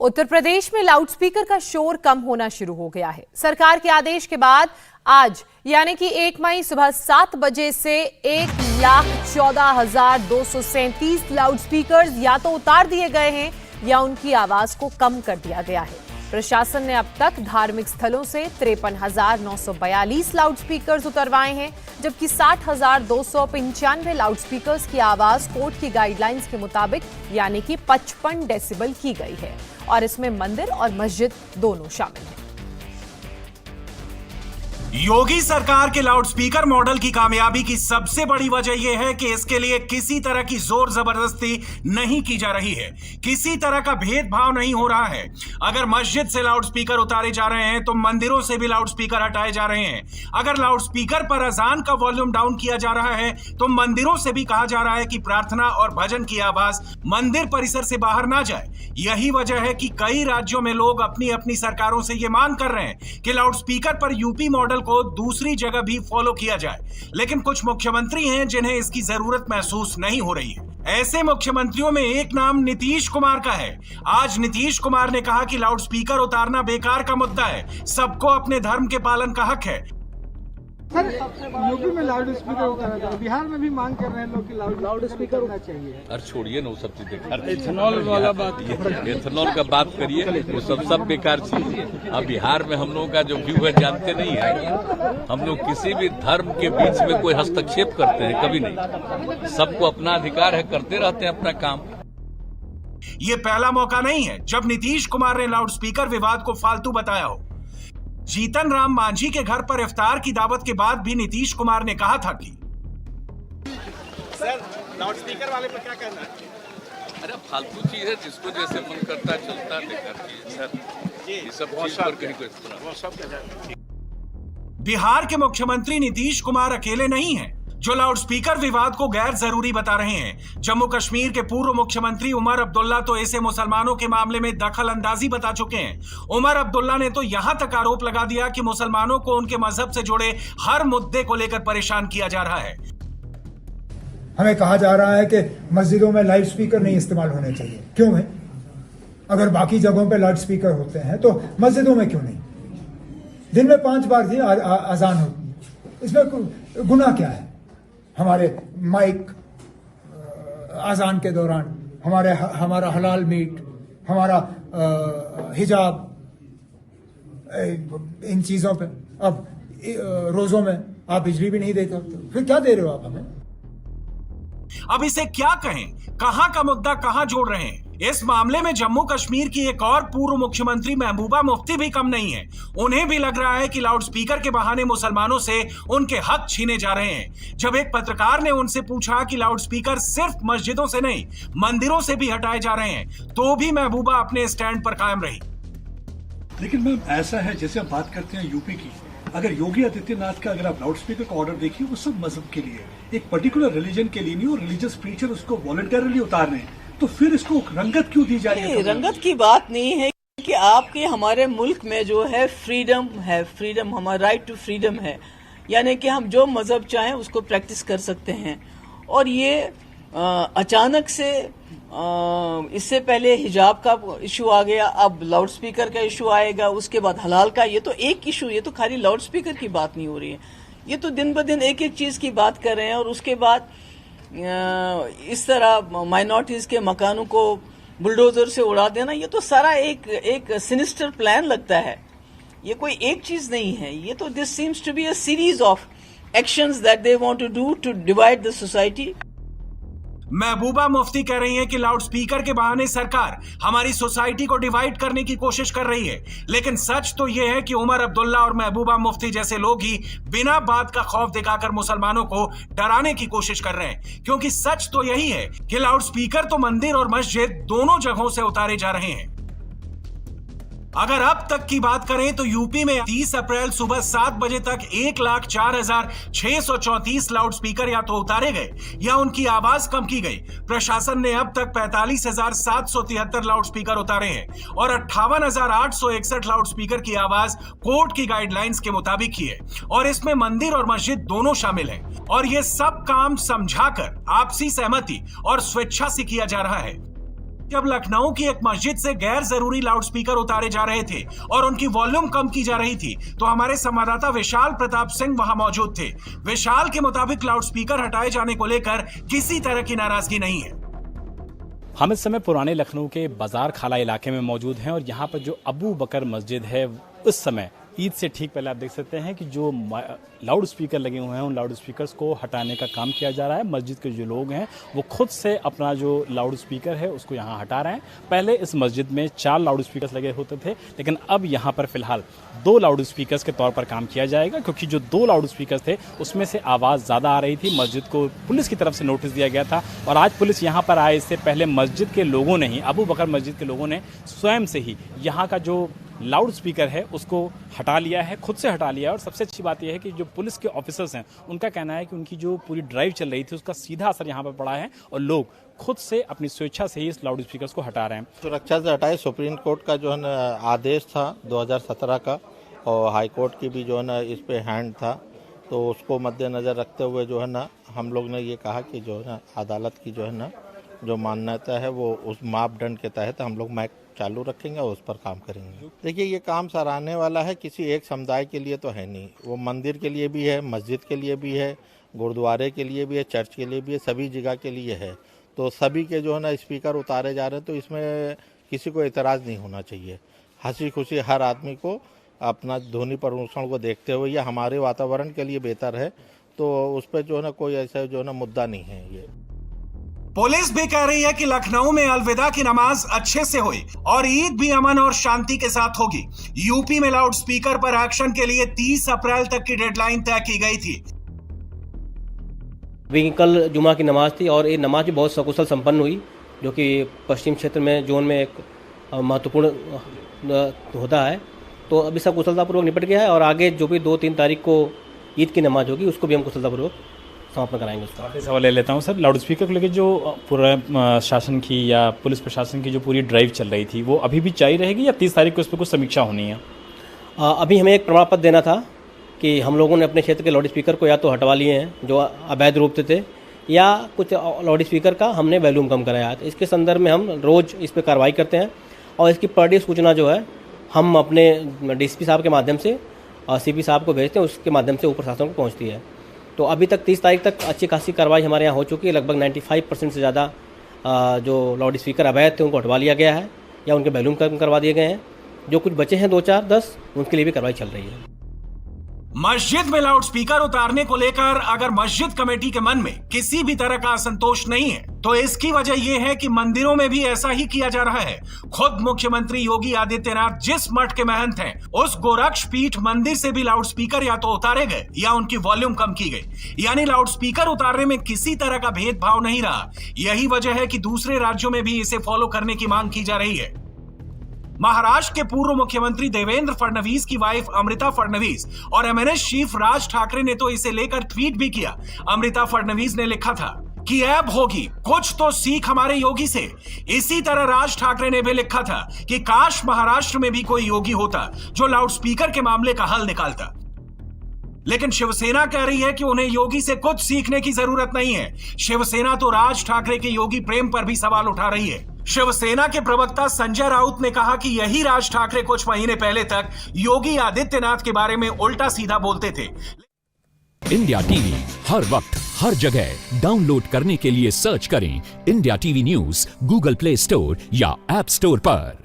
उत्तर प्रदेश में लाउडस्पीकर का शोर कम होना शुरू हो गया है। सरकार के आदेश के बाद आज यानी कि 1 मई सुबह 7 बजे से 1,14,237 लाउडस्पीकर या तो उतार दिए गए हैं या उनकी आवाज को कम कर दिया गया है। प्रशासन ने अब तक धार्मिक स्थलों से 53,942 लाउडस्पीकर उतरवाए हैं, जबकि 60,295 लाउडस्पीकर्स की आवाज कोर्ट की गाइडलाइंस के मुताबिक यानी कि 55 डेसिबल की गई है और इसमें मंदिर और मस्जिद दोनों शामिल हैं। योगी सरकार के लाउडस्पीकर मॉडल की कामयाबी की सबसे बड़ी वजह यह है कि इसके लिए किसी तरह की जोर जबरदस्ती नहीं की जा रही है, किसी तरह का भेदभाव नहीं हो रहा है। अगर मस्जिद से लाउडस्पीकर उतारे जा रहे हैं तो मंदिरों से भी लाउडस्पीकर हटाए जा रहे हैं। अगर लाउडस्पीकर पर अजान का वॉल्यूम डाउन किया जा रहा है तो मंदिरों से भी कहा जा रहा है कि प्रार्थना और भजन की आवाज मंदिर परिसर से बाहर ना जाए। यही वजह है कि कई राज्यों में लोग अपनी अपनी सरकारों से यह मांग कर रहे हैं कि लाउडस्पीकर पर यूपी मॉडल को दूसरी जगह भी फॉलो किया जाए, लेकिन कुछ मुख्यमंत्री हैं जिन्हें इसकी जरूरत महसूस नहीं हो रही है। ऐसे मुख्यमंत्रियों में एक नाम नीतीश कुमार का है। आज नीतीश कुमार ने कहा कि लाउडस्पीकर उतारना बेकार का मुद्दा है, सबको अपने धर्म के पालन का हक है। सर, यूपी में लाउड स्पीकर उतारा था, बिहार में भी मांग कर रहे हैं लोग कि लाउड स्पीकर होना चाहिए। अरे छोड़िए ना वो सब चीजें, इथेनॉल वाला बात, इथेनॉल का बात करिए, वो सब बेकार चीज है। अब बिहार में हम लोगों का जो व्यू है जानते नहीं है, हम लोग किसी भी धर्म के बीच में कोई हस्तक्षेप करते हैं कभी नहीं। सबको अपना अधिकार है, करते रहते हैं अपना काम। ये पहला मौका नहीं है जब नीतीश कुमार ने लाउडस्पीकर विवाद को फालतू बताया हो। जीतन राम मांझी के घर पर इफ्तार की दावत के बाद भी नीतीश कुमार ने कहा था कि सर लाउडस्पीकर वाले पर क्या कहना है? अरे फालतू चीज है, जिसको जैसे मन करता है चलता है, बेकार चीज सर। ये सब चीज पर कहीं कोई बिहार के मुख्यमंत्री नीतीश कुमार अकेले नहीं हैं जो लाउडस्पीकर विवाद को गैर जरूरी बता रहे हैं। जम्मू कश्मीर के पूर्व मुख्यमंत्री उमर अब्दुल्ला तो ऐसे मुसलमानों के मामले में दखल अंदाजी बता चुके हैं। उमर अब्दुल्ला ने तो यहां तक आरोप लगा दिया कि मुसलमानों को उनके मजहब से जुड़े हर मुद्दे को लेकर परेशान किया जा रहा है। हमें कहा जा रहा है कि मस्जिदों में लाउड स्पीकर नहीं इस्तेमाल होने चाहिए। क्यों है? अगर बाकी जगहों पे लाउड स्पीकर होते हैं तो मस्जिदों में क्यों नहीं? दिन में 5 बार ही अजान होती है, इसमें गुनाह क्या है? हमारे माइक अजान के दौरान, हमारा हलाल मीट, हमारा हिजाब, इन चीजों पे अब रोजों में आप बिजली भी नहीं देते, फिर क्या दे रहे हो आप हमें? अब इसे क्या कहें, कहां का मुद्दा कहां जोड़ रहे हैं? इस मामले में जम्मू कश्मीर की एक और पूर्व मुख्यमंत्री महबूबा मुफ्ती भी कम नहीं है। उन्हें भी लग रहा है कि लाउडस्पीकर के बहाने मुसलमानों से उनके हक छीने जा रहे हैं। जब एक पत्रकार ने उनसे पूछा कि लाउडस्पीकर सिर्फ मस्जिदों से नहीं मंदिरों से भी हटाए जा रहे हैं, तो भी महबूबा अपने स्टैंड पर कायम रही। लेकिन मैम ऐसा है, जैसे हम बात करते हैं यूपी की, अगर योगी आदित्यनाथ का अगर आप लाउडस्पीकर का ऑर्डर देखिए, वो सब मजहब के लिए, एक पर्टिकुलर रिलीजन के लिए नहीं, और रिलीजियस प्रीचर उसको वॉलंटरली उतार रहे हैं, तो फिर इसको रंगत क्यों दी जा रही है? रंगत की बात नहीं है कि आपके हमारे मुल्क में जो है फ्रीडम है, फ्रीडम, हमारा राइट टू फ्रीडम है, यानी कि हम जो मजहब चाहें उसको प्रैक्टिस कर सकते हैं। और ये अचानक से इससे पहले हिजाब का इशू आ गया, अब लाउडस्पीकर का इशू आएगा, उसके बाद हलाल का। ये तो एक इशू, ये तो खाली लाउडस्पीकर की बात नहीं हो रही है, ये तो दिन ब दिन एक एक चीज की बात कर रहे हैं। और उसके बाद इस तरह माइनॉरिटीज के मकानों को बुलडोजर से उड़ा देना, ये तो सारा एक सिनिस्टर प्लान लगता है। ये कोई एक चीज नहीं है, ये तो this seems to be a series of actions that they want to do to divide the society. Mehbooba Mufti कह रही हैं कि लाउडस्पीकर के बहाने सरकार हमारी सोसाइटी को डिवाइड करने की कोशिश कर रही है, लेकिन सच तो यह है कि उमर अब्दुल्ला और महबूबा मुफ्ती जैसे लोग ही बिना बात का खौफ दिखाकर मुसलमानों को डराने की कोशिश कर रहे हैं। क्योंकि सच तो यही है कि लाउडस्पीकर तो मंदिर और मस्जिद दोनों जगहों से उतारे जा रहे हैं। अगर अब तक की बात करें तो यूपी में 30 अप्रैल सुबह 7 बजे तक 1,04,634 लाउडस्पीकर या तो उतारे गए या उनकी आवाज कम की गई। प्रशासन ने अब तक 45,773 लाउडस्पीकर उतारे हैं और 58,861 लाउडस्पीकर की आवाज कोर्ट की गाइडलाइंस के मुताबिक की है, और इसमें मंदिर और मस्जिद दोनों शामिल हैं। और यह सब काम समझाकर, आपसी सहमति और स्वेच्छा से किया जा रहा है। जब लखनऊ की एक मस्जिद से गैर जरूरी लाउडस्पीकर उतारे जा रहे थे और उनकी वॉल्यूम कम की जा रही थी, तो हमारे संवाददाता विशाल प्रताप सिंह वहां मौजूद थे। विशाल के मुताबिक लाउडस्पीकर हटाए जाने को लेकर किसी तरह की नाराजगी नहीं है। हम इस समय पुराने लखनऊ के बाजार खाला इलाके में मौजूद हैं और यहाँ पर जो अबू बकर मस्जिद है, उस समय ईद से ठीक पहले आप देख सकते हैं कि जो लाउड स्पीकर लगे हुए हैं उन लाउड स्पीकर्स को हटाने का काम किया जा रहा है। मस्जिद के जो लोग हैं वो खुद से अपना जो लाउड स्पीकर है उसको यहाँ हटा रहे हैं। पहले इस मस्जिद में 4 लाउड स्पीकर्स लगे होते थे, लेकिन अब यहाँ पर फिलहाल 2 लाउड स्पीकर्स के तौर पर काम किया जाएगा, क्योंकि जो 2 लाउड स्पीकर्स थे उसमें से आवाज़ ज़्यादा आ रही थी। मस्जिद को पुलिस की तरफ से नोटिस दिया गया था और आज पुलिस यहाँ पर आए इससे पहले मस्जिद के लोगों ने ही, अबू बकर मस्जिद के लोगों ने स्वयं से ही यहाँ का जो लाउड स्पीकर है उसको हटा लिया है, खुद से हटा लिया है। और सबसे अच्छी बात यह है कि जो पुलिस के ऑफिसर्स हैं उनका कहना है कि उनकी जो पूरी ड्राइव चल रही थी उसका सीधा असर यहाँ पर पड़ा है और लोग खुद से अपनी स्वेच्छा से ही इस लाउड स्पीकर्स को हटा रहे हैं। सुरक्षा से हटाए, सुप्रीम कोर्ट का जो है ना आदेश था 2017 का और हाई कोर्ट की भी जो है ना इस पे हैंड था, तो उसको मद्देनज़र रखते हुए जो है ना हम लोग ने ये कहा कि जो है ना अदालत की जो है ना जो मान्यता है वो उस मापदंड के तहत हम लोग माइक चालू रखेंगे और उस पर काम करेंगे। देखिए, ये काम सराहने वाला है, किसी एक समुदाय के लिए तो है नहीं, वो मंदिर के लिए भी है, मस्जिद के लिए भी है, गुरुद्वारे के लिए भी है, चर्च के लिए भी है, सभी जगह के लिए है। तो सभी के जो है ना स्पीकर उतारे जा रहे हैं, तो इसमें किसी को एतराज़ नहीं होना चाहिए। हंसी खुशी हर आदमी को अपना ध्वनि प्रदूषण को देखते हुए ये हमारे वातावरण के लिए बेहतर है, तो उस पर जो है ना कोई ऐसा जो है ना मुद्दा नहीं है। ये पुलिस भी कह रही है कि लखनऊ में अलविदा की नमाज अच्छे से हुई और ईद भी अमन और शांति के साथ होगी। यूपी में लाउड स्पीकर पर एक्शन के लिए 30 अप्रैल तक की डेडलाइन तय की गई थी। कल जुमा की नमाज थी और ये नमाज भी बहुत सकुशल संपन्न हुई, जो कि पश्चिम क्षेत्र में जोन में एक महत्वपूर्ण होता है। तो अभी सब कुशलतापूर्वक निपट गया है और आगे जो भी 2-3 तारीख को ईद की नमाज होगी उसको भी हम कुशलतापूर्वक समापन कराएंगे। उसका सवाल ले लेता हूँ सर, लाउड स्पीकर को लेकर जो पूरा शासन की या पुलिस प्रशासन की जो पूरी ड्राइव चल रही थी वो अभी भी जारी रहेगी या 30 तारीख को इस पर कुछ समीक्षा होनी है? अभी हमें एक प्रमाण पत्र देना था कि हम लोगों ने अपने क्षेत्र के लाउड स्पीकर को या तो हटवा लिए हैं जो अवैध रूप से थे, या कुछ लाउड स्पीकर का हमने वॉल्यूम कम कराया है। इसके संदर्भ में हम रोज़ इस पर कार्रवाई करते हैं और इसकी पर डे सूचना जो है हम अपने डीसीपी साहब के माध्यम से और सीपी साहब को भेजते हैं, उसके माध्यम से ऊपर शासन को पहुंचती है। तो अभी तक 30 तारीख तक अच्छी खासी कार्रवाई हमारे यहाँ हो चुकी है। लगभग 95% से ज़्यादा जो लाउड स्पीकर अवैध थे उनको हटवा लिया गया है या उनके वॉल्यूम कम करवा दिए गए हैं। जो कुछ बचे हैं 2-4-10 उनके लिए भी कार्रवाई चल रही है। मस्जिद में लाउड स्पीकर उतारने को लेकर अगर मस्जिद कमेटी के मन में किसी भी तरह का असंतोष नहीं है, तो इसकी वजह यह है कि मंदिरों में भी ऐसा ही किया जा रहा है। खुद मुख्यमंत्री योगी आदित्यनाथ जिस मठ के महंत हैं, उस गोरक्ष पीठ मंदिर से भी लाउड स्पीकर या तो उतारे गए या उनकी वॉल्यूम कम की गई। यानी लाउड स्पीकर उतारने में किसी तरह का भेदभाव नहीं रहा। यही वजह है कि दूसरे राज्यों में भी इसे फॉलो करने की मांग की जा रही है। महाराष्ट्र के पूर्व मुख्यमंत्री देवेंद्र फडणवीस की वाइफ अमृता फडणवीस और एमएनएस चीफ राज ठाकरे ने तो इसे लेकर ट्वीट भी किया। अमृता फडणवीस ने लिखा था कि ऐब होगी, कुछ तो सीख हमारे योगी से। इसी तरह राज ठाकरे ने भी लिखा था कि काश महाराष्ट्र में भी कोई योगी होता जो लाउड स्पीकर के मामले का हल निकालता। लेकिन शिवसेना कह रही है कि उन्हें योगी से कुछ सीखने की जरूरत नहीं है। शिवसेना तो राज ठाकरे के योगी प्रेम पर भी सवाल उठा रही है। शिवसेना के प्रवक्ता संजय राउत ने कहा कि यही राज ठाकरे कुछ महीने पहले तक योगी आदित्यनाथ के बारे में उल्टा सीधा बोलते थे। इंडिया टीवी हर वक्त हर जगह डाउनलोड करने के लिए सर्च करें India TV news Google play store या ऐप स्टोर पर।